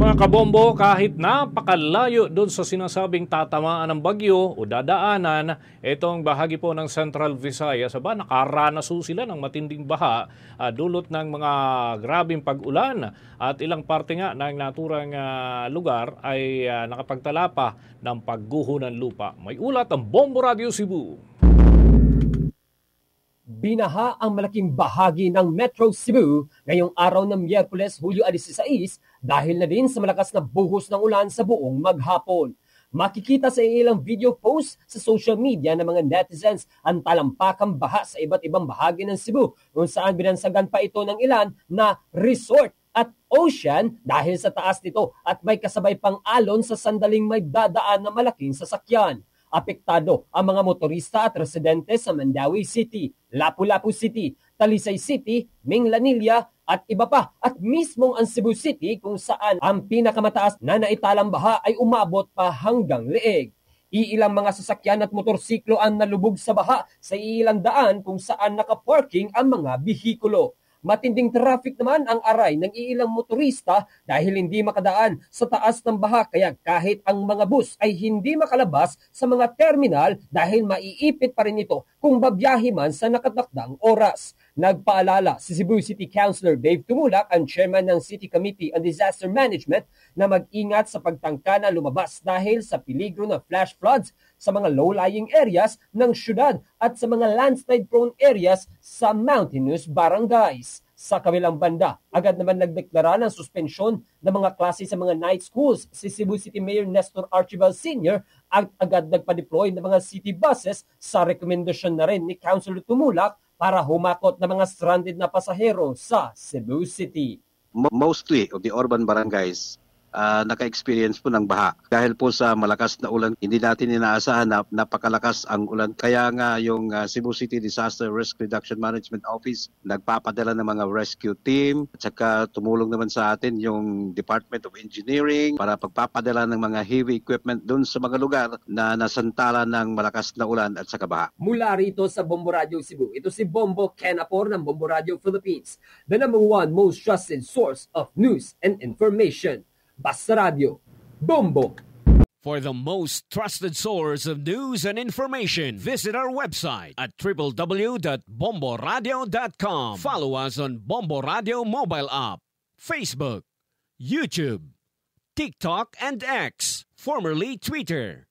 Mga kabombo, kahit napakalayo doon sa sinasabing tatamaan ng bagyo o dadaanan, itong bahagi po ng Central Visayas, nakaranas po sila ng matinding baha dulot ng mga grabing pag-ulan at ilang parte nga ng naturang lugar ay nakapagtala pa ng pagguho ng lupa. May ulat ang Bombo Radio Cebu. Binaha ang malaking bahagi ng Metro Cebu ngayong araw ng Miyerkules, Hulyo 16 dahil na din sa malakas na buhos ng ulan sa buong maghapon. Makikita sa ilang video post sa social media ng mga netizens ang talampakang baha sa iba't ibang bahagi ng Cebu kung saan binansagan pa ito ng ilan na resort at ocean dahil sa taas nito at may kasabay pang alon sa sandaling may dadaan na malaking sasakyan. Apektado ang mga motorista at residente sa Mandawi City, Lapu-Lapu City, Talisay City, Minglanilla at iba pa at mismong ang Cebu City kung saan ang pinakamataas na naitalang baha ay umabot pa hanggang leeg. Iilang mga sasakyan at motorsiklo ang nalubog sa baha sa ilang daan kung saan nakaparking ang mga bihikulo. Matinding traffic naman ang aray ng iilang motorista dahil hindi makadaan sa taas ng baha kaya kahit ang mga bus ay hindi makalabas sa mga terminal dahil maiipit pa rin ito kung babiyahe man sa nakatakdang oras. Nagpaalala si Cebu City Councilor Dave Tumulak, ang chairman ng City Committee on Disaster Management, na mag-ingat sa pagtangka na lumabas dahil sa peligro ng flash floods sa mga low-lying areas ng syudad at sa mga landslide-prone areas sa mountainous barangays. Sa kabilang banda, agad naman nagdeklara ng suspensyon ng mga klase sa mga night schools si Cebu City Mayor Nestor Archibald Sr. at agad nagpa-deploy ng mga city buses sa rekomendasyon na rin ni Councilor Tumulak para humakot ng mga stranded na pasahero sa Cebu City. Mostly of the urban barangays naka-experience po ng baha. Dahil po sa malakas na ulan, hindi natin inaasahan na napakalakas ang ulan. Kaya nga yung Cebu City Disaster Risk Reduction Management Office nagpapadala ng mga rescue team at saka tumulong naman sa atin yung Department of Engineering para pagpapadala ng mga heavy equipment dun sa mga lugar na nasantala ng malakas na ulan at saka baha. Mula rito sa Bombo Radio Cebu, ito si Bombo Ken Apor ng Bombo Radio Philippines, the #1 most trusted source of news and information. Basta Radio, Bombo. For the most trusted source of news and information, visit our website at www.bomboradio.com. Follow us on Bombo Radio mobile app, Facebook, YouTube, TikTok, and X, formerly Twitter.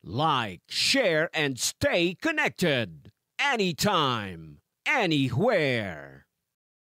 Like, share, and stay connected. Anytime, anywhere.